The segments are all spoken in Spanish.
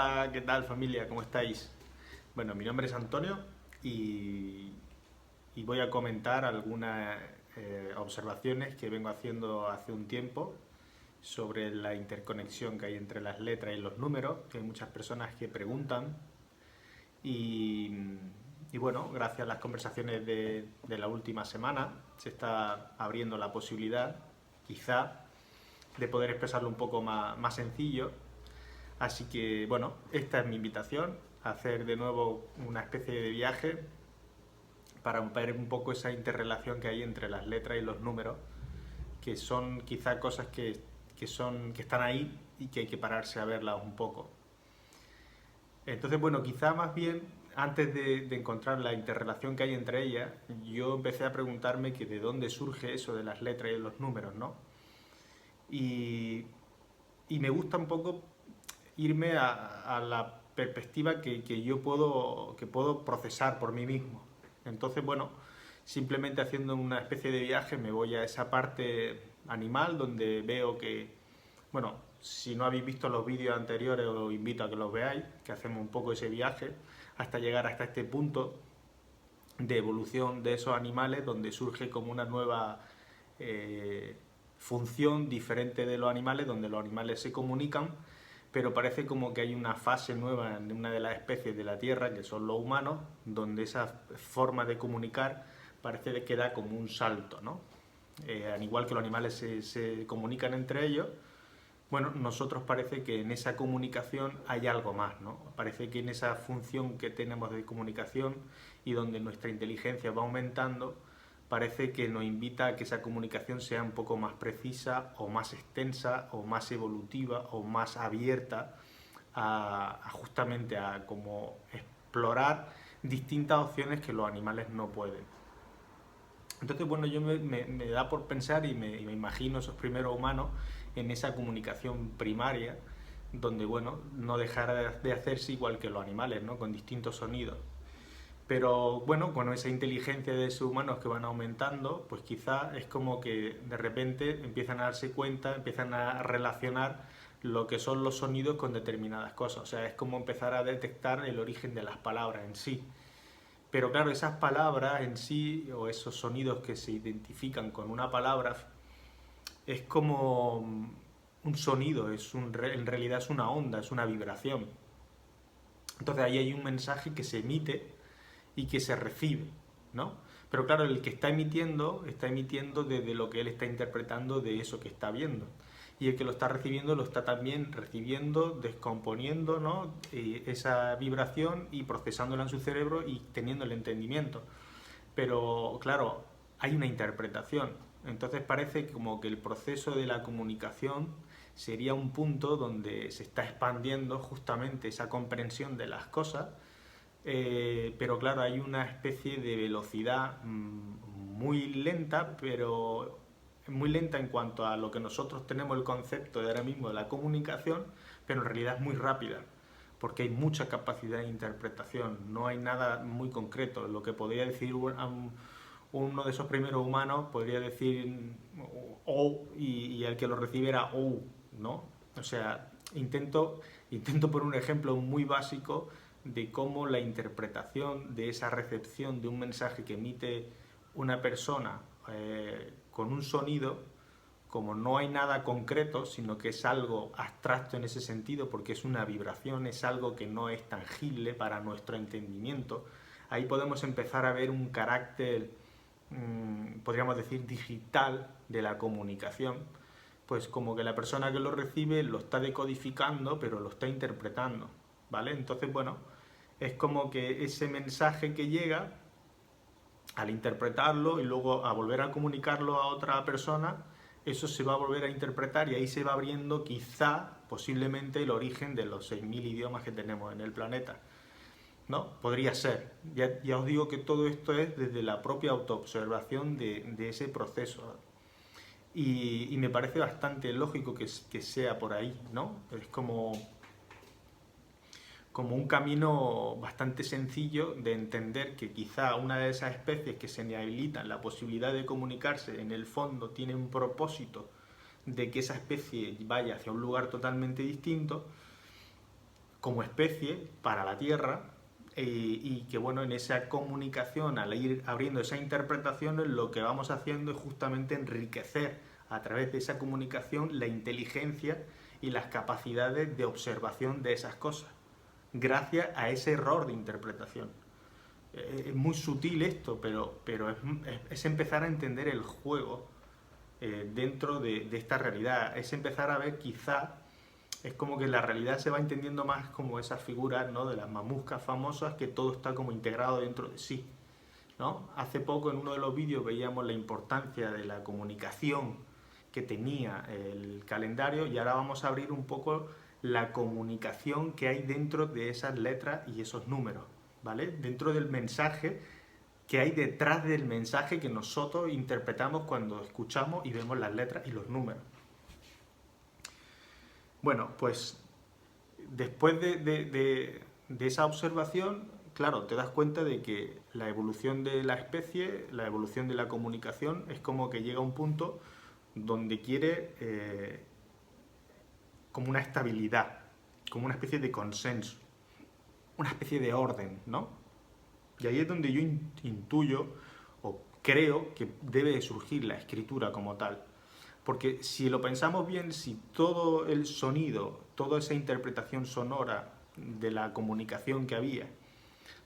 Hola, ¿qué tal familia? ¿Cómo estáis? Bueno, mi nombre es Antonio y, y voy a comentar algunas observaciones que vengo haciendo hace un tiempo sobre la interconexión que hay entre las letras y los números, que hay muchas personas que preguntan y, y bueno, gracias a las conversaciones de la última semana se está abriendo la posibilidad, quizá, de poder expresarlo un poco más sencillo. Así que, bueno, esta es mi invitación, a hacer de nuevo una especie de viaje para ver un poco esa interrelación que hay entre las letras y los números, que son quizá cosas que están ahí y que hay que pararse a verlas un poco. Entonces, bueno, quizá más bien, antes de encontrar la interrelación que hay entre ellas, yo empecé a preguntarme que de dónde surge eso de las letras y los números, ¿no? Y, y me gusta un poco irme a la perspectiva que puedo procesar por mí mismo. Entonces, bueno, simplemente haciendo una especie de viaje me voy a esa parte animal donde veo que, bueno, si no habéis visto los vídeos anteriores os invito a que los veáis, que hacemos un poco ese viaje hasta llegar hasta este punto de evolución de esos animales donde surge como una nueva eh, función diferente de los animales, donde los animales se comunican, pero parece como que hay una fase nueva en una de las especies de la Tierra, que son los humanos, donde esa forma de comunicar parece que da como un salto, ¿no? Al igual que los animales se comunican entre ellos, bueno, nosotros parece que en esa comunicación hay algo más, ¿no? Parece que en esa función que tenemos de comunicación y donde nuestra inteligencia va aumentando, parece que nos invita a que esa comunicación sea un poco más precisa o más extensa o más evolutiva o más abierta a justamente a como explorar distintas opciones que los animales no pueden. Entonces, bueno, me da por pensar y me imagino esos primeros humanos en esa comunicación primaria, donde, bueno, no dejara de hacerse igual que los animales, ¿no? Con distintos sonidos. Pero bueno, con esa inteligencia de esos humanos que van aumentando, pues quizá es como que de repente empiezan a darse cuenta, empiezan a relacionar lo que son los sonidos con determinadas cosas. O sea, es como empezar a detectar el origen de las palabras en sí. Pero claro, esas palabras en sí, o esos sonidos que se identifican con una palabra, es como un sonido, en realidad es una onda, es una vibración. Entonces ahí hay un mensaje que se emite y que se recibe, ¿no? Pero claro, el que está emitiendo desde lo que él está interpretando de eso que está viendo. Y el que lo está recibiendo lo está también recibiendo, descomponiendo, ¿no? Esa vibración y procesándola en su cerebro y teniendo el entendimiento. Pero claro, hay una interpretación. Entonces parece como que el proceso de la comunicación sería un punto donde se está expandiendo justamente esa comprensión de las cosas, pero claro, hay una especie de velocidad muy lenta, pero muy lenta en cuanto a lo que nosotros tenemos el concepto de ahora mismo de la comunicación, pero en realidad es muy rápida, porque hay mucha capacidad de interpretación, no hay nada muy concreto. Lo que podría decir uno de esos primeros humanos podría decir oh y el que lo recibiera oh, ¿no? O sea, intento poner un ejemplo muy básico de cómo la interpretación de esa recepción de un mensaje que emite una persona con un sonido, como no hay nada concreto, sino que es algo abstracto en ese sentido, porque es una vibración, es algo que no es tangible para nuestro entendimiento, ahí podemos empezar a ver un carácter, podríamos decir, digital de la comunicación, pues como que la persona que lo recibe lo está decodificando, pero lo está interpretando, ¿vale? Entonces, bueno, es como que ese mensaje que llega, al interpretarlo y luego a volver a comunicarlo a otra persona, eso se va a volver a interpretar y ahí se va abriendo quizá, posiblemente, el origen de los 6.000 idiomas que tenemos en el planeta. ¿No? Podría ser. Ya os digo que todo esto es desde la propia autoobservación de ese proceso. Y me parece bastante lógico que sea por ahí, ¿no? Es como un camino bastante sencillo de entender que quizá una de esas especies que se inhabilitan la posibilidad de comunicarse en el fondo tiene un propósito de que esa especie vaya hacia un lugar totalmente distinto, como especie para la Tierra, y que bueno, en esa comunicación, al ir abriendo esas interpretaciones, lo que vamos haciendo es justamente enriquecer a través de esa comunicación la inteligencia y las capacidades de observación de esas cosas, gracias a ese error de interpretación. Es muy sutil esto, pero es empezar a entender el juego dentro de esta realidad, es empezar a ver quizá, es como que la realidad se va entendiendo más como esas figuras, ¿no?, de las mamuscas famosas, que todo está como integrado dentro de sí, ¿no? Hace poco en uno de los vídeos veíamos la importancia de la comunicación que tenía el calendario, y ahora vamos a abrir un poco la comunicación que hay dentro de esas letras y esos números, ¿vale? Dentro del mensaje que hay detrás del mensaje que nosotros interpretamos cuando escuchamos y vemos las letras y los números. Bueno, pues después de esa observación, claro, te das cuenta de que la evolución de la especie, la evolución de la comunicación, es como que llega a un punto donde quiere como una estabilidad, como una especie de consenso, una especie de orden, ¿no? Y ahí es donde yo intuyo o creo que debe surgir la escritura como tal. Porque si lo pensamos bien, si todo el sonido, toda esa interpretación sonora de la comunicación que había,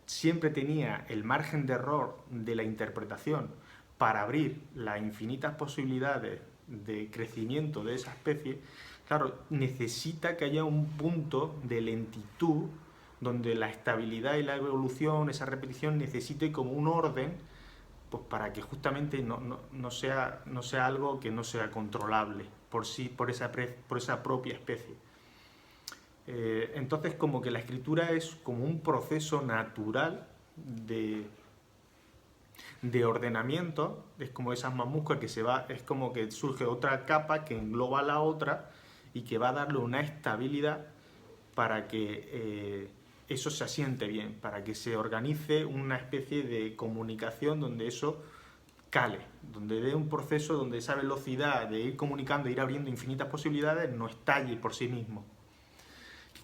siempre tenía el margen de error de la interpretación para abrir las infinitas posibilidades de crecimiento de esa especie, claro, necesita que haya un punto de lentitud donde la estabilidad y la evolución, esa repetición, necesite como un orden, pues para que justamente no sea algo que no sea controlable por sí, por esa propia especie. Entonces, como que la escritura es como un proceso natural de ordenamiento, es como esas mamuscas que es como que surge otra capa que engloba a la otra y que va a darle una estabilidad para que eso se asiente bien, para que se organice una especie de comunicación donde eso cale, donde dé un proceso donde esa velocidad de ir comunicando, ir abriendo infinitas posibilidades, no estalle por sí mismo.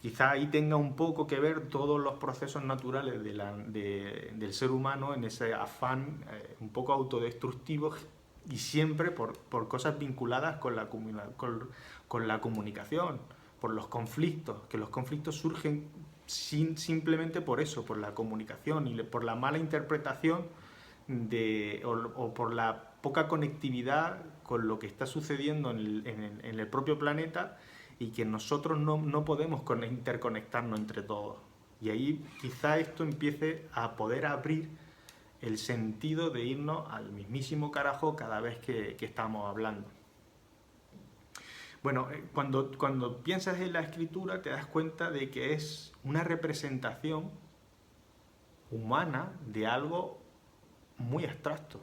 Quizá ahí tenga un poco que ver todos los procesos naturales del ser humano en ese afán un poco autodestructivo, y siempre por cosas vinculadas con la comunicación, por los conflictos, que los conflictos surgen simplemente por eso, por la comunicación y por la mala interpretación o por la poca conectividad con lo que está sucediendo en el propio planeta, y que nosotros no podemos interconectarnos entre todos. Y ahí quizá esto empiece a poder abrir el sentido de irnos al mismísimo carajo cada vez que estamos hablando. Bueno, cuando piensas en la escritura te das cuenta de que es una representación humana de algo muy abstracto.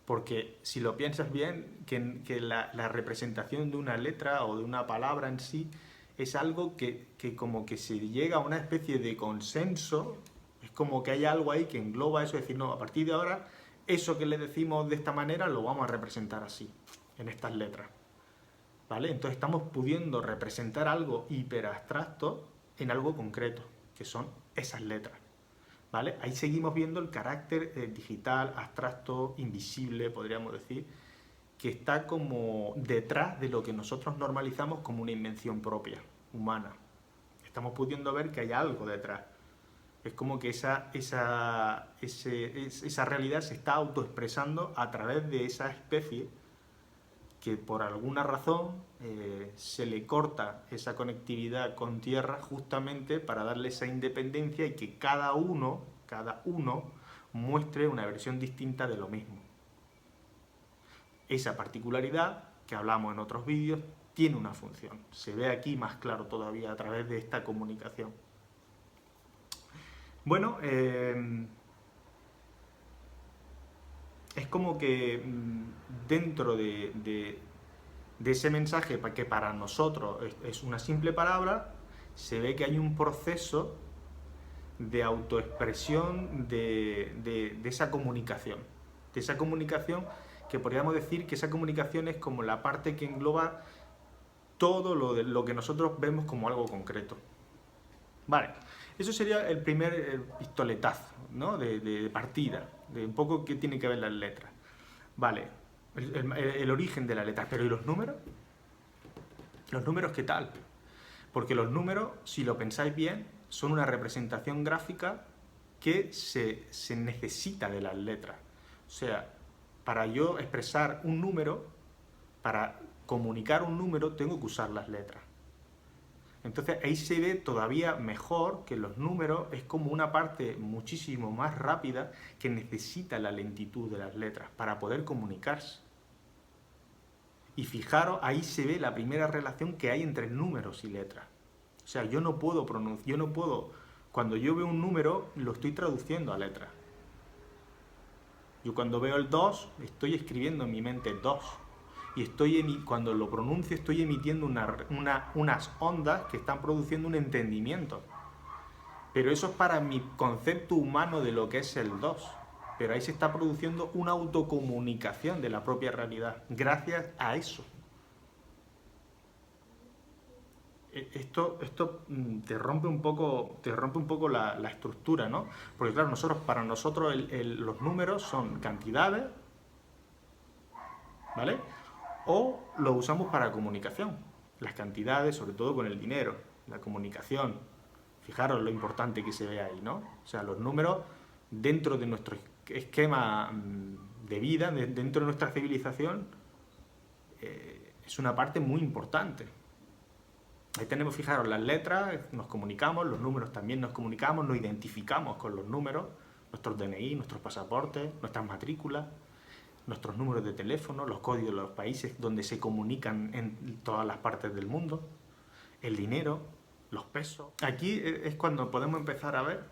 Porque si lo piensas bien, que la representación de una letra o de una palabra en sí es algo que como que se llega a una especie de consenso, es como que hay algo ahí que engloba eso, es decir, no, a partir de ahora, eso que le decimos de esta manera lo vamos a representar así, en estas letras, ¿vale? Entonces estamos pudiendo representar algo hiperabstracto en algo concreto, que son esas letras. ¿Vale? Ahí seguimos viendo el carácter digital, abstracto, invisible, podríamos decir, que está como detrás de lo que nosotros normalizamos como una invención propia, humana. Estamos pudiendo ver que hay algo detrás. Es como que esa realidad se está autoexpresando a través de esa especie que por alguna razón se le corta esa conectividad con tierra justamente para darle esa independencia y que cada uno muestre una versión distinta de lo mismo. Esa particularidad que hablamos en otros vídeos tiene una función. Se ve aquí más claro todavía a través de esta comunicación. Bueno, es como que dentro de ese mensaje que para nosotros es una simple palabra, se ve que hay un proceso de autoexpresión de esa comunicación. De esa comunicación que podríamos decir que esa comunicación es como la parte que engloba todo lo que nosotros vemos como algo concreto. Vale, eso sería el primer pistoletazo, ¿no? De partida, de un poco qué tiene que ver las letras. Vale, el origen de las letras, pero ¿y los números? ¿Los números qué tal? Porque los números, si lo pensáis bien, son una representación gráfica que se necesita de las letras. O sea, para yo expresar un número, para comunicar un número, tengo que usar las letras. Entonces ahí se ve todavía mejor que los números es como una parte muchísimo más rápida que necesita la lentitud de las letras para poder comunicarse. Y fijaros, ahí se ve la primera relación que hay entre números y letras. O sea, yo no puedo cuando yo veo un número, lo estoy traduciendo a letras. Yo cuando veo el 2, estoy escribiendo en mi mente 2. Y cuando lo pronuncio, estoy emitiendo unas ondas que están produciendo un entendimiento. Pero eso es para mi concepto humano de lo que es el 2. Pero ahí se está produciendo una autocomunicación de la propia realidad, gracias a eso. Esto te rompe un poco la estructura, ¿no? Porque claro, para nosotros los números son cantidades, ¿vale? O lo usamos para comunicación. Las cantidades, sobre todo con el dinero, la comunicación. Fijaros lo importante que se ve ahí, ¿no? O sea, los números dentro de nuestro esquema de vida, dentro de nuestra civilización, es una parte muy importante. Ahí tenemos, fijaros, las letras, nos comunicamos, los números también nos comunicamos, nos identificamos con los números, nuestros DNI, nuestros pasaportes, nuestras matrículas, nuestros números de teléfono, los códigos de los países donde se comunican en todas las partes del mundo, el dinero, los pesos. Aquí es cuando podemos empezar a ver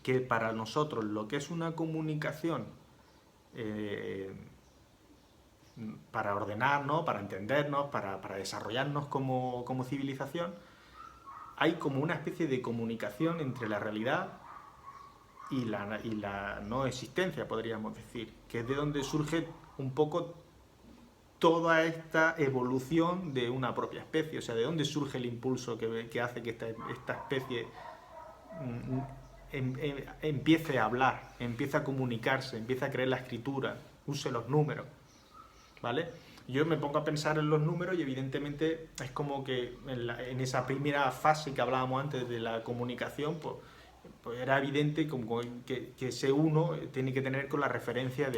que para nosotros lo que es una comunicación para ordenarnos, para entendernos, para desarrollarnos como civilización, hay como una especie de comunicación entre la realidad y la no existencia, podríamos decir, que es de donde surge un poco toda esta evolución de una propia especie, o sea, de dónde surge el impulso que hace que esta especie empiece a hablar, empiece a comunicarse, empiece a creer la escritura, use los números, ¿vale? Yo me pongo a pensar en los números y evidentemente es como que en esa primera fase que hablábamos antes de la comunicación, pues era evidente como que ese uno tiene que tener con la referencia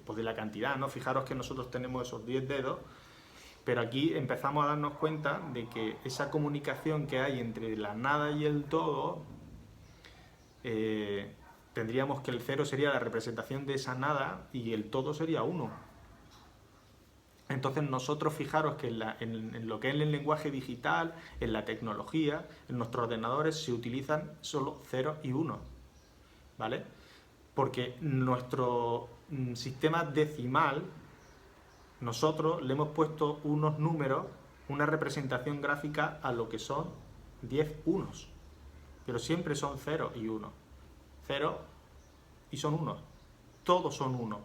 pues de la cantidad, ¿no? Fijaros que nosotros tenemos esos 10 dedos, pero aquí empezamos a darnos cuenta de que esa comunicación que hay entre la nada y el todo, tendríamos que el cero sería la representación de esa nada y el todo sería uno. Entonces nosotros, fijaros que en lo que es el lenguaje digital, en la tecnología, en nuestros ordenadores se utilizan solo 0 y 1, ¿vale? Porque nuestro sistema decimal, nosotros le hemos puesto unos números, una representación gráfica a lo que son 10 unos, pero siempre son 0 y 1. 0 y son 1, todos son 1.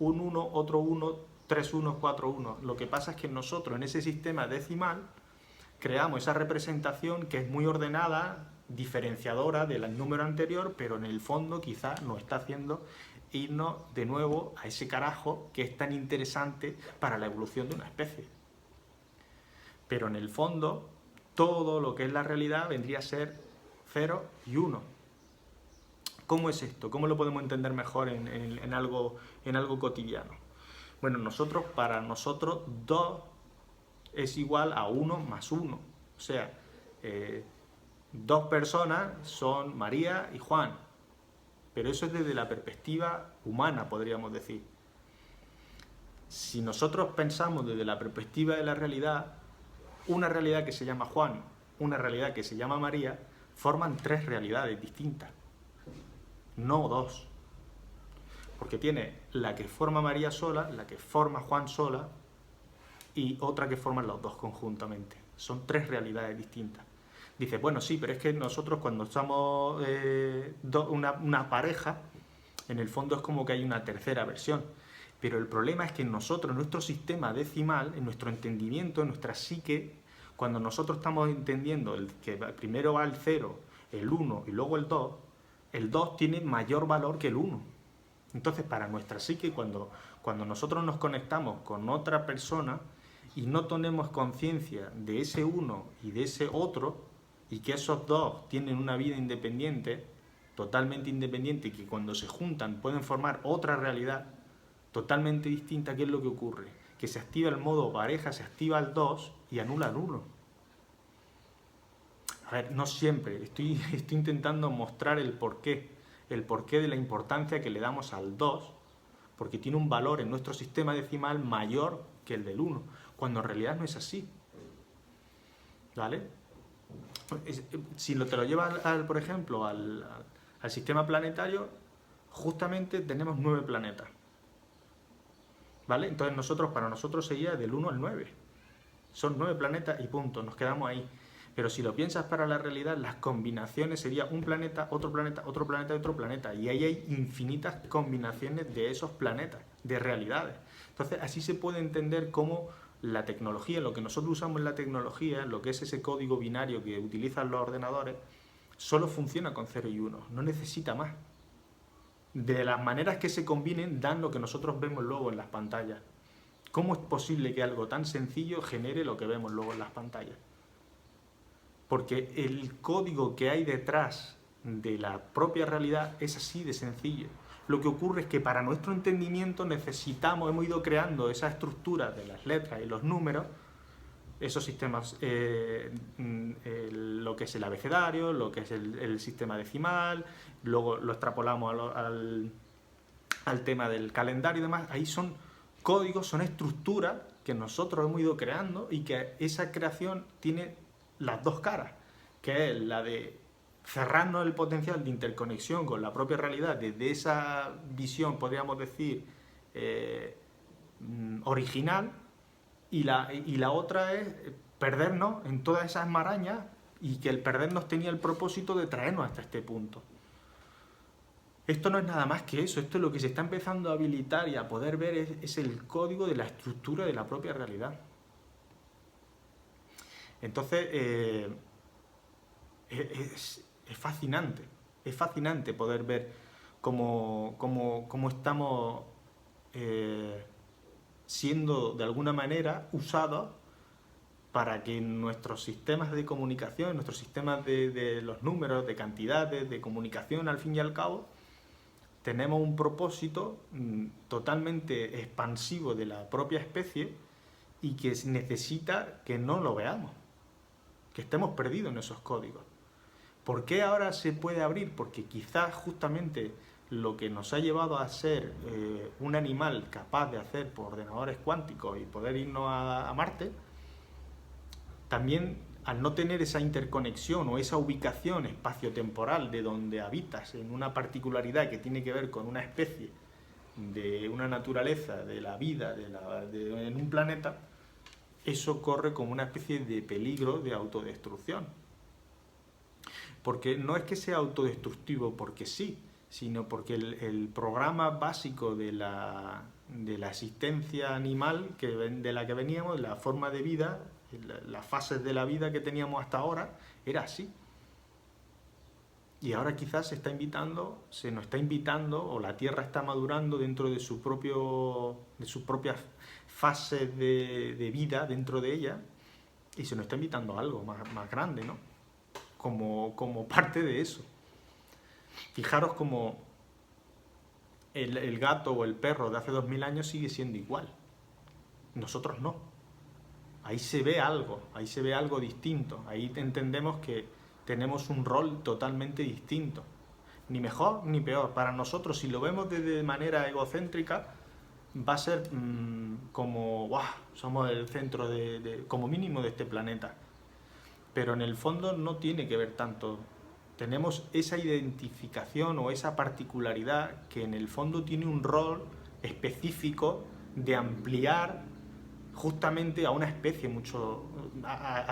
Un 1, otro 1, 3 unos, 4 unos. Lo que pasa es que nosotros en ese sistema decimal creamos esa representación que es muy ordenada, diferenciadora del número anterior, pero en el fondo quizás nos está haciendo irnos de nuevo a ese carajo que es tan interesante para la evolución de una especie. Pero en el fondo, todo lo que es la realidad vendría a ser 0 y 1. ¿Cómo es esto? ¿Cómo lo podemos entender mejor en algo cotidiano? Bueno, para nosotros 2 es igual a 1 más 1. O sea, 2 personas son María y Juan. Pero eso es desde la perspectiva humana, podríamos decir. Si nosotros pensamos desde la perspectiva de la realidad, una realidad que se llama Juan, una realidad que se llama María, forman 3 realidades distintas, no 2. Porque tiene la que forma María sola, la que forma Juan sola y otra que forman los dos conjuntamente. Son 3 realidades distintas. Dices, bueno, sí, pero es que nosotros cuando estamos una pareja, en el fondo es como que hay una tercera versión. Pero el problema es que nosotros, en nuestro sistema decimal, en nuestro entendimiento, en nuestra psique, Cuando nosotros estamos entendiendo que primero va el 0, el 1 y luego el 2 tiene mayor valor que el 1. Entonces, para nuestra psique, cuando nosotros nos conectamos con otra persona y no tenemos conciencia de ese uno y de ese otro, y que esos dos tienen una vida independiente, totalmente independiente, y que cuando se juntan pueden formar otra realidad totalmente distinta, ¿qué es lo que ocurre? Que se activa el modo pareja, se activa el 2 y anula el 1. A ver, no siempre, estoy intentando mostrar el porqué de la importancia que le damos al 2, porque tiene un valor en nuestro sistema decimal mayor que el del 1, cuando en realidad no es así. ¿Vale? Si te lo llevas, por ejemplo, al sistema planetario, justamente tenemos 9 planetas. ¿Vale? Entonces para nosotros sería del 1 al 9. Son 9 planetas y punto, nos quedamos ahí. Pero si lo piensas para la realidad, las combinaciones sería un planeta, otro planeta, otro planeta y otro planeta. Y ahí hay infinitas combinaciones de esos planetas, de realidades. Entonces así se puede entender cómo la tecnología, lo que nosotros usamos en la tecnología, lo que es ese código binario que utilizan los ordenadores, solo funciona con 0 y 1, no necesita más. De las maneras que se combinen dan lo que nosotros vemos luego en las pantallas. ¿Cómo es posible que algo tan sencillo genere lo que vemos luego en las pantallas? Porque el código que hay detrás de la propia realidad es así de sencillo. Lo que ocurre es que para nuestro entendimiento hemos ido creando esa estructura de las letras y los números, esos sistemas, lo que es el abecedario, lo que es el sistema decimal, luego lo extrapolamos al tema del calendario y demás. Ahí son códigos, son estructuras que nosotros hemos ido creando y que esa creación tiene las dos caras, que es la de cerrarnos el potencial de interconexión con la propia realidad desde esa visión, podríamos decir, original, y la otra es perdernos en todas esas marañas, y que el perdernos tenía el propósito de traernos hasta este punto. Esto no es nada más que eso, esto es lo que se está empezando a habilitar y a poder ver es el código de la estructura de la propia realidad. Entonces, es fascinante poder ver cómo estamos siendo de alguna manera usados para que nuestros sistemas de comunicación, nuestros sistemas de los números, de cantidades, de comunicación, al fin y al cabo, tenemos un propósito totalmente expansivo de la propia especie y que necesita que no lo veamos, que estemos perdidos en esos códigos. ¿Por qué ahora se puede abrir? Porque quizás justamente lo que nos ha llevado a ser un animal capaz de hacer por ordenadores cuánticos y poder irnos a Marte, también al no tener esa interconexión o esa ubicación espaciotemporal de donde habitas en una particularidad que tiene que ver con una especie, de una naturaleza, de la vida en un planeta, eso corre como una especie de peligro de autodestrucción. Porque no es que sea autodestructivo porque sí, sino porque el programa básico de la existencia animal de la que veníamos, la forma de vida, las fases de la vida que teníamos hasta ahora, era así. Y ahora quizás se nos está invitando, o la Tierra está madurando dentro de sus propias fases de vida dentro de ella, y se nos está invitando a algo más grande, ¿no? Como parte de eso. Fijaros como el gato o el perro de hace 2000 años sigue siendo igual. Nosotros no. Ahí se ve algo distinto. Ahí entendemos que tenemos un rol totalmente distinto. Ni mejor ni peor. Para nosotros, si lo vemos de manera egocéntrica, va a ser como, ¡guau!, somos el centro como mínimo de este planeta. Pero en el fondo no tiene que ver tanto. Tenemos esa identificación o esa particularidad que en el fondo tiene un rol específico de ampliar justamente a una especie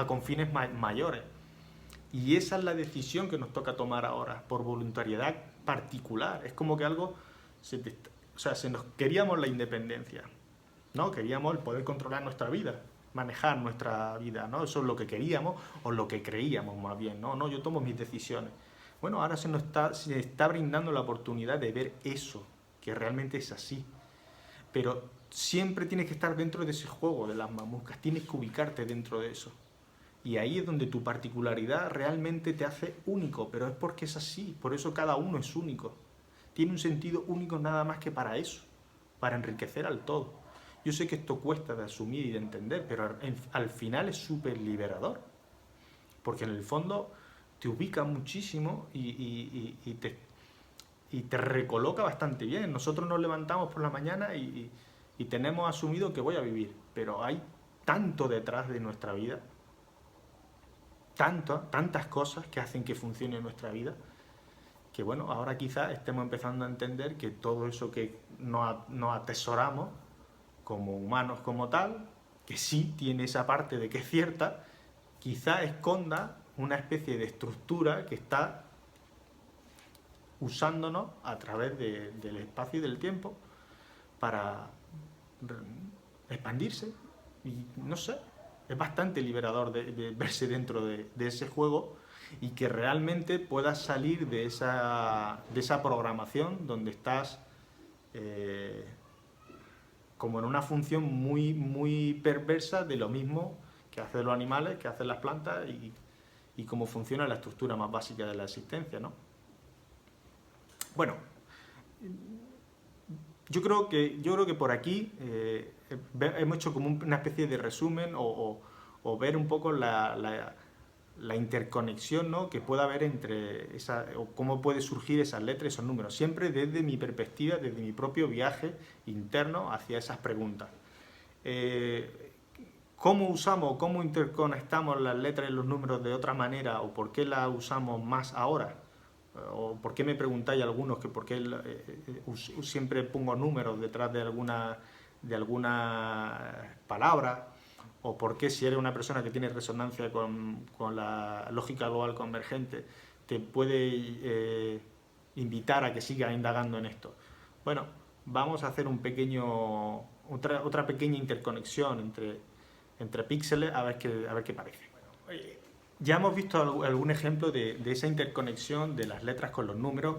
con fines mayores. Y esa es la decisión que nos toca tomar ahora, por voluntariedad particular. Es como que algo, queríamos la independencia, ¿no? Queríamos el poder controlar nuestra vida. manejar nuestra vida, ¿no? Eso es lo que queríamos o lo que creíamos más bien, ¿no? No, yo tomo mis decisiones. Bueno, ahora se está brindando la oportunidad de ver eso, que realmente es así. Pero siempre tienes que estar dentro de ese juego de las mamuscas, tienes que ubicarte dentro de eso. Y ahí es donde tu particularidad realmente te hace único, pero es porque es así, por eso cada uno es único. Tiene un sentido único nada más que para eso, para enriquecer al todo. Yo sé que esto cuesta de asumir y de entender, pero al final es súper liberador, porque en el fondo te ubica muchísimo y te recoloca bastante bien. Nosotros nos levantamos por la mañana y tenemos asumido que voy a vivir, pero hay tanto detrás de nuestra vida, tantas cosas que hacen que funcione nuestra vida, que bueno, ahora quizás estemos empezando a entender que todo eso que nos atesoramos como humanos como tal, que sí tiene esa parte de que es cierta, quizá esconda una especie de estructura que está usándonos a través del espacio y del tiempo para expandirse. Y no sé, es bastante liberador de verse dentro de ese juego y que realmente puedas salir de esa programación donde estás como en una función muy perversa de lo mismo que hacen los animales, que hacen las plantas y cómo funciona la estructura más básica de la existencia, ¿no? Bueno, yo creo que por aquí hemos hecho como una especie de resumen o ver un poco la interconexión, ¿no?, que pueda haber entre o cómo puede surgir esas letras y esos números, siempre desde mi perspectiva, desde mi propio viaje interno hacia esas preguntas. ¿Cómo usamos, cómo interconectamos las letras y los números de otra manera o por qué las usamos más ahora? ¿O por qué me preguntáis algunos que por qué siempre pongo números detrás de alguna palabra? ¿O por qué si eres una persona que tiene resonancia con la lógica global convergente te puede invitar a que sigas indagando en esto? Bueno, vamos a hacer otra pequeña interconexión entre píxeles a ver qué parece. Ya hemos visto algún ejemplo de esa interconexión de las letras con los números,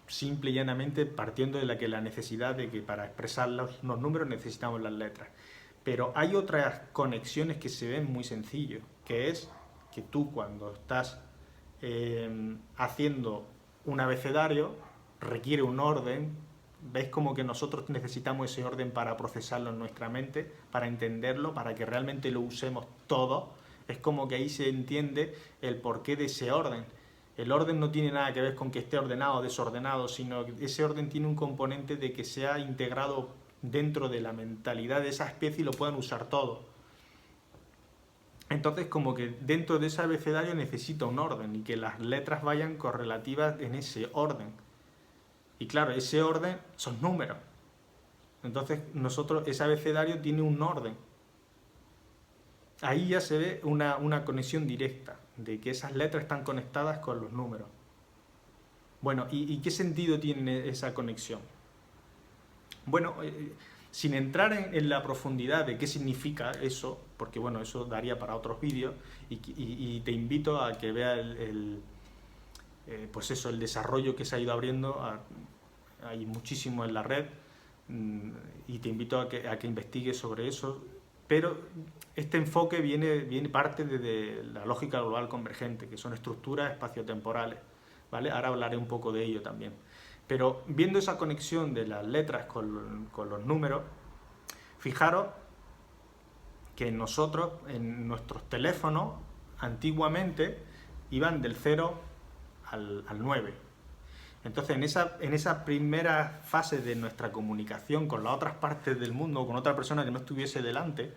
simple y llanamente partiendo de la necesidad de que para expresar los números necesitamos las letras. Pero hay otras conexiones que se ven muy sencillo, que es que tú cuando estás haciendo un abecedario requiere un orden. ¿Veis como que nosotros necesitamos ese orden para procesarlo en nuestra mente, para entenderlo, para que realmente lo usemos todo? Es como que ahí se entiende el porqué de ese orden. El orden no tiene nada que ver con que esté ordenado o desordenado, sino que ese orden tiene un componente de que sea integrado dentro de la mentalidad de esa especie y lo puedan usar todo. Entonces, como que dentro de ese abecedario necesita un orden y que las letras vayan correlativas en ese orden. Y claro, ese orden son números. Entonces, ese abecedario tiene un orden. Ahí ya se ve una conexión directa, de que esas letras están conectadas con los números. Bueno, ¿y qué sentido tiene esa conexión? Bueno, sin entrar en la profundidad de qué significa eso, porque bueno, eso daría para otros vídeos, y te invito a que veas pues eso, el desarrollo que se ha ido abriendo, hay muchísimo en la red, y te invito a que investigues sobre eso, pero este enfoque parte de la lógica global convergente, que son estructuras espaciotemporales, ¿vale? Ahora hablaré un poco de ello también. Pero viendo esa conexión de las letras con los números, fijaros que nosotros, en nuestros teléfonos, antiguamente iban del 0 al 9. Entonces, en esa primera fase de nuestra comunicación con las otras partes del mundo, con otra persona que no estuviese delante,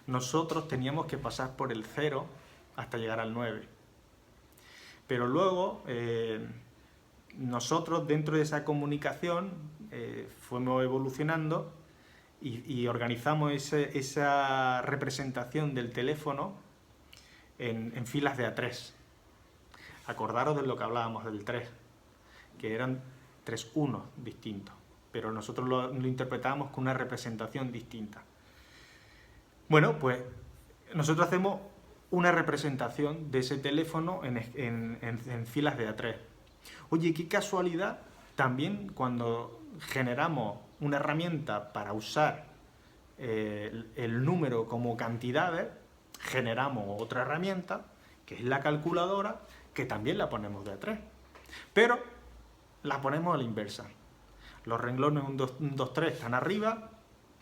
nosotros teníamos que pasar por el 0 hasta llegar al 9. Pero luego, nosotros dentro de esa comunicación fuimos evolucionando y organizamos esa representación del teléfono en filas de A3. Acordaros de lo que hablábamos del 3, que eran 3 unos distintos, pero nosotros lo interpretábamos con una representación distinta. Bueno, pues nosotros hacemos una representación de ese teléfono en filas de A3. Oye, qué casualidad, también cuando generamos una herramienta para usar el número como cantidades, generamos otra herramienta, que es la calculadora, que también la ponemos de A3. Pero la ponemos a la inversa. Los renglones 1, 2, 3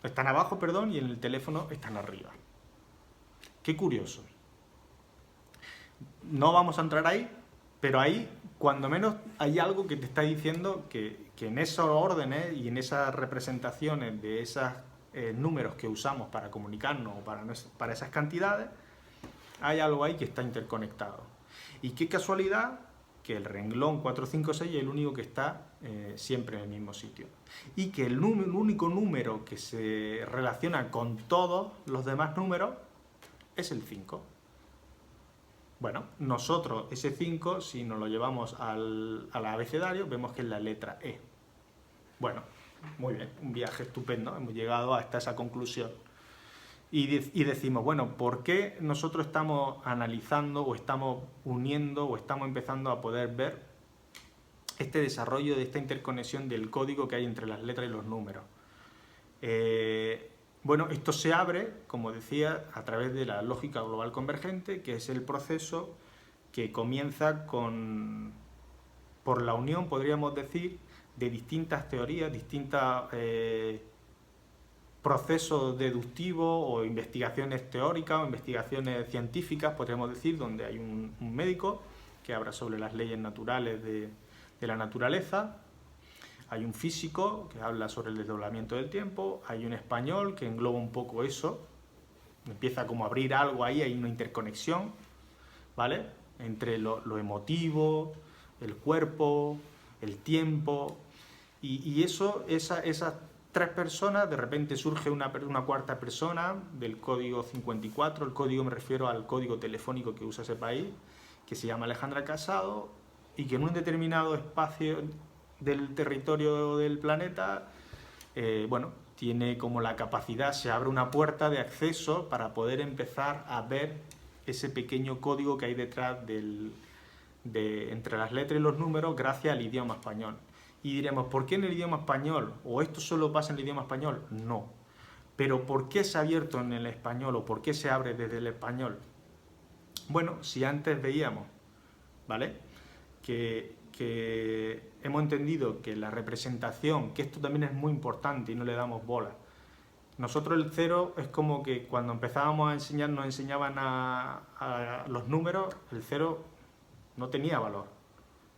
están abajo, perdón, y en el teléfono están arriba. Qué curioso. No vamos a entrar ahí, pero ahí, cuando menos, hay algo que te está diciendo que en esos órdenes y en esas representaciones de esos números que usamos para comunicarnos o para esas cantidades, hay algo ahí que está interconectado. Y qué casualidad que el renglón 4, 5, 6 es el único que está siempre en el mismo sitio. Y que el único número que se relaciona con todos los demás números es el 5. Bueno, nosotros ese 5, si nos lo llevamos al abecedario, vemos que es la letra E. Bueno, muy bien, un viaje estupendo, hemos llegado hasta esa conclusión. Y decimos, bueno, ¿por qué nosotros estamos analizando o estamos uniendo o estamos empezando a poder ver este desarrollo de esta interconexión del código que hay entre las letras y los números? Bueno, esto se abre, como decía, a través de la lógica global convergente, que es el proceso que comienza por la unión, podríamos decir, de distintas teorías, distintos procesos deductivos o investigaciones teóricas o investigaciones científicas, podríamos decir, donde hay un médico que habla sobre las leyes naturales de la naturaleza, hay un físico que habla sobre el desdoblamiento del tiempo, hay un español que engloba un poco eso, empieza como a abrir algo ahí, hay una interconexión, ¿vale? Entre lo emotivo, el cuerpo, el tiempo, y esas tres personas, de repente surge una cuarta persona del código 54, el código, me refiero al código telefónico que usa ese país, que se llama Alejandra Casado, y que en un determinado espacio del territorio del planeta, bueno, tiene como la capacidad, se abre una puerta de acceso para poder empezar a ver ese pequeño código que hay detrás entre las letras y los números gracias al idioma español. Y diremos, ¿por qué en el idioma español? ¿O esto solo pasa en el idioma español? No. Pero ¿por qué se ha abierto en el español o por qué se abre desde el español? Bueno, si antes veíamos, ¿vale?, que hemos entendido que la representación, que esto también es muy importante y no le damos bola. Nosotros el 0 es como que cuando empezábamos a enseñar, nos enseñaban a los números, el 0 no tenía valor.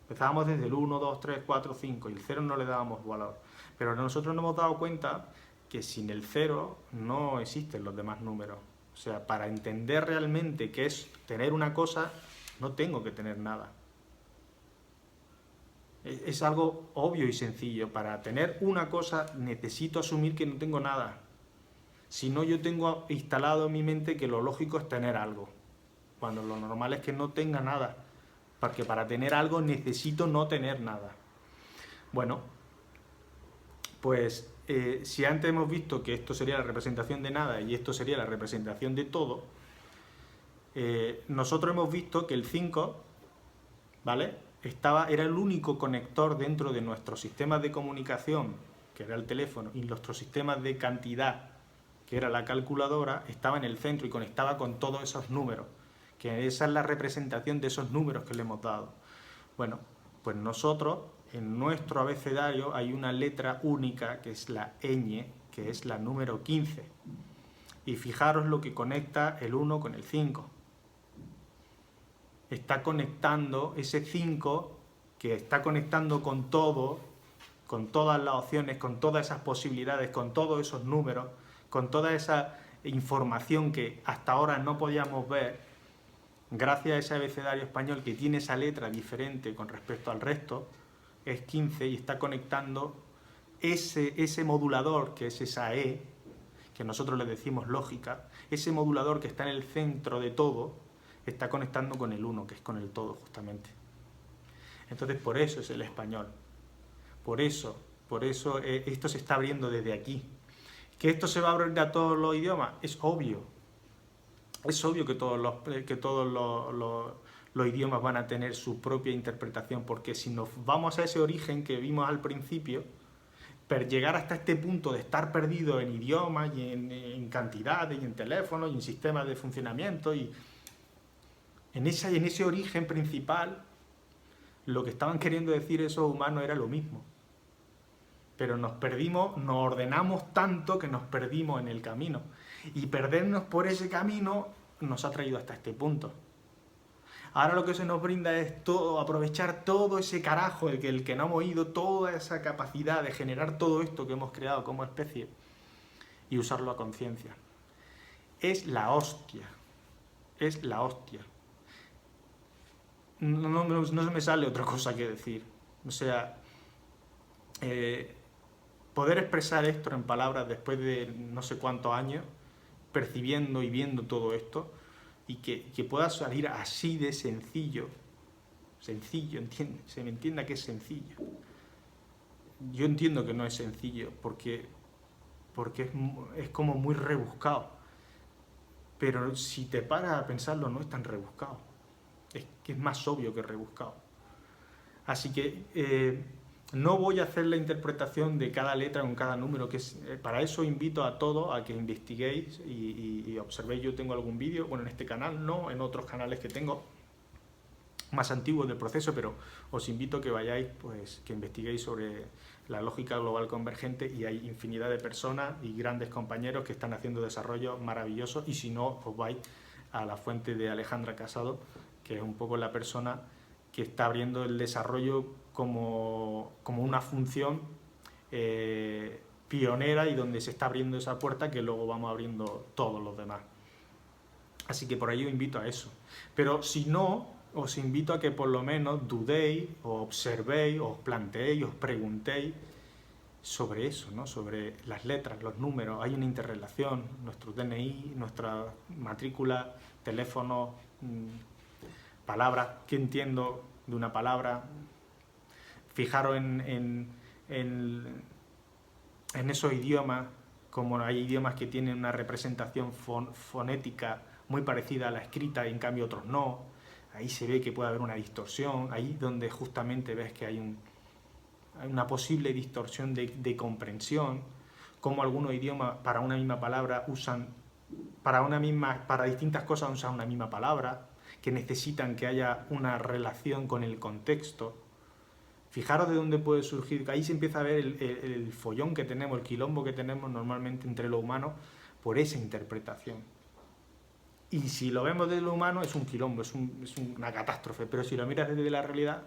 Empezábamos desde el 1, 2, 3, 4, 5 y el 0 no le dábamos valor. Pero nosotros nos hemos dado cuenta que sin el 0 no existen los demás números. O sea, para entender realmente qué es tener una cosa, no tengo que tener nada. Es algo obvio y sencillo. Para tener una cosa necesito asumir que no tengo nada. Si no, yo tengo instalado en mi mente que lo lógico es tener algo, cuando lo normal es que no tenga nada, porque para tener algo necesito no tener nada. Bueno, pues si antes hemos visto que esto sería la representación de nada y esto sería la representación de todo, nosotros hemos visto que el 5, ¿vale?, era el único conector dentro de nuestros sistemas de comunicación, que era el teléfono, y nuestros sistemas de cantidad, que era la calculadora, estaba en el centro y conectaba con todos esos números, que esa es la representación de esos números que le hemos dado. Bueno, pues nosotros, en nuestro abecedario, hay una letra única, que es la ñ, que es la número 15. Y fijaros lo que conecta el 1 con el 5. Está conectando ese 5, que está conectando con todo, con todas las opciones, con todas esas posibilidades, con todos esos números, con toda esa información que hasta ahora no podíamos ver, gracias a ese abecedario español que tiene esa letra diferente con respecto al resto, es 15 y está conectando ese modulador, que es esa E, que nosotros le decimos lógica, ese modulador que está en el centro de todo, está conectando con el 1, que es con el todo justamente. Entonces por eso es el español. Por eso esto se está abriendo desde aquí. ¿Que esto se va a abrir a todos los idiomas? Es obvio. Es obvio que los idiomas van a tener su propia interpretación, porque si nos vamos a ese origen que vimos al principio, llegar hasta este punto de estar perdido en idiomas y en cantidades y en teléfonos y en sistemas de funcionamiento y en ese origen principal, lo que estaban queriendo decir esos humanos era lo mismo. Pero nos perdimos, nos ordenamos tanto que nos perdimos en el camino. Y perdernos por ese camino nos ha traído hasta este punto. Ahora lo que se nos brinda es aprovechar todo ese carajo, el que no hemos ido, toda esa capacidad de generar todo esto que hemos creado como especie y usarlo a conciencia. Es la hostia. Es la hostia. No se me sale otra cosa que decir. O sea, poder expresar esto en palabras después de no sé cuántos años, percibiendo y viendo todo esto, y que pueda salir así de sencillo, se me entienda que es sencillo. Yo entiendo que no es sencillo, porque es como muy rebuscado, pero si te paras a pensarlo no es tan rebuscado, es que es más obvio que rebuscado. Así que no voy a hacer la interpretación de cada letra con cada número, para eso invito a todos a que investiguéis y observéis. Yo tengo algún vídeo, bueno, en este canal no, en otros canales que tengo más antiguos del proceso, pero os invito a que vayáis, pues, que investiguéis sobre la lógica global convergente, y hay infinidad de personas y grandes compañeros que están haciendo desarrollos maravillosos, y si no, os vais a la fuente de Alejandra Casado, que es un poco la persona que está abriendo el desarrollo como una función pionera, y donde se está abriendo esa puerta que luego vamos abriendo todos los demás. Así que por ahí os invito a eso. Pero si no, os invito a que por lo menos dudéis, o observéis, os planteéis, os preguntéis sobre eso, ¿no? Sobre las letras, los números. Hay una interrelación, nuestro DNI, nuestra matrícula, teléfono, palabras, ¿qué entiendo de una palabra? Fijaros en esos idiomas, como hay idiomas que tienen una representación fonética muy parecida a la escrita y en cambio otros no. Ahí se ve que puede haber una distorsión, ahí donde justamente ves que hay una posible distorsión de comprensión, como algunos idiomas para una misma palabra usan, para distintas cosas usan una misma palabra, que necesitan que haya una relación con el contexto. Fijaros de dónde puede surgir, que ahí se empieza a ver el follón que tenemos, el quilombo que tenemos normalmente entre lo humano por esa interpretación. Y si lo vemos desde lo humano es un quilombo, es una catástrofe, pero si lo miras desde la realidad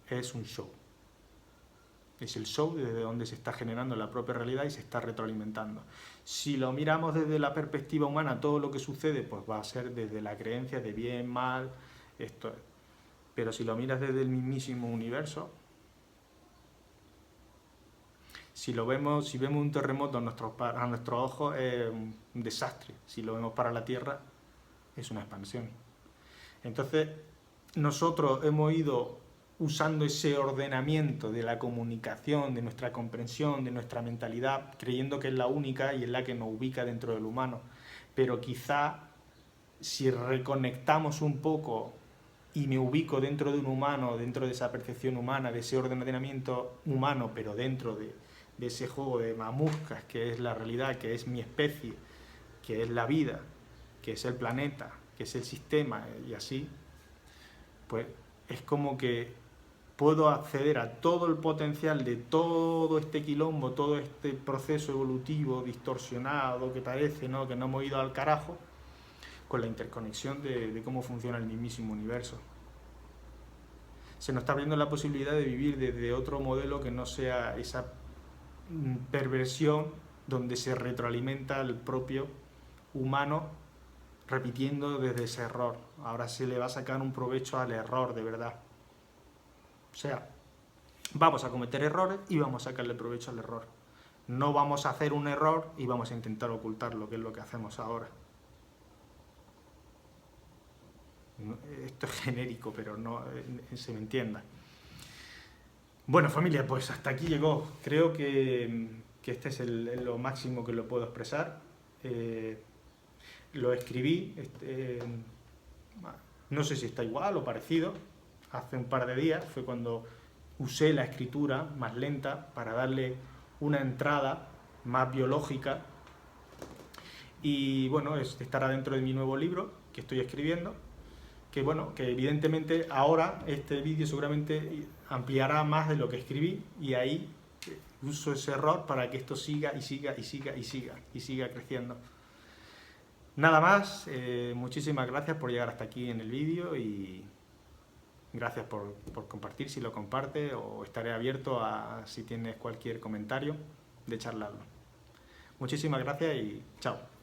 es un show. Es el show desde donde se está generando la propia realidad y se está retroalimentando. Si lo miramos desde la perspectiva humana, todo lo que sucede pues va a ser desde la creencia de bien, mal, esto. Pero si lo miras desde el mismísimo universo, si vemos un terremoto a nuestros ojos es un desastre. Si lo vemos para la Tierra es una expansión. Entonces nosotros hemos ido usando ese ordenamiento de la comunicación, de nuestra comprensión, de nuestra mentalidad, creyendo que es la única y es la que nos ubica dentro del humano. Pero quizá si reconectamos un poco y me ubico dentro de un humano, dentro de esa percepción humana, de ese ordenamiento humano, pero dentro de ese juego de mamuscas que es la realidad, que es mi especie, que es la vida, que es el planeta, que es el sistema, y así, pues es como que puedo acceder a todo el potencial de todo este quilombo, todo este proceso evolutivo distorsionado que parece, ¿no?, que no hemos ido al carajo, con la interconexión de cómo funciona el mismísimo universo. Se nos está abriendo la posibilidad de vivir desde otro modelo que no sea esa perversión donde se retroalimenta el propio humano repitiendo desde ese error. Ahora se le va a sacar un provecho al error de verdad. O sea, vamos a cometer errores y vamos a sacarle provecho al error. No vamos a hacer un error y vamos a intentar ocultarlo, que es lo que hacemos ahora. Esto es genérico, pero no se me entienda. Bueno, familia, pues hasta aquí llegó. Creo que este es lo máximo que lo puedo expresar. lo escribí, no sé si está igual o parecido, hace un par de días, fue cuando usé la escritura más lenta para darle una entrada más biológica. Y bueno, estará dentro de mi nuevo libro que estoy escribiendo, que bueno, que evidentemente ahora este vídeo seguramente ampliará más de lo que escribí, y ahí uso ese error para que esto siga y siga y siga y siga y siga creciendo. Nada más, muchísimas gracias por llegar hasta aquí en el vídeo y gracias por compartir si lo comparte, o estaré abierto a si tienes cualquier comentario de charlarlo. Muchísimas gracias y chao.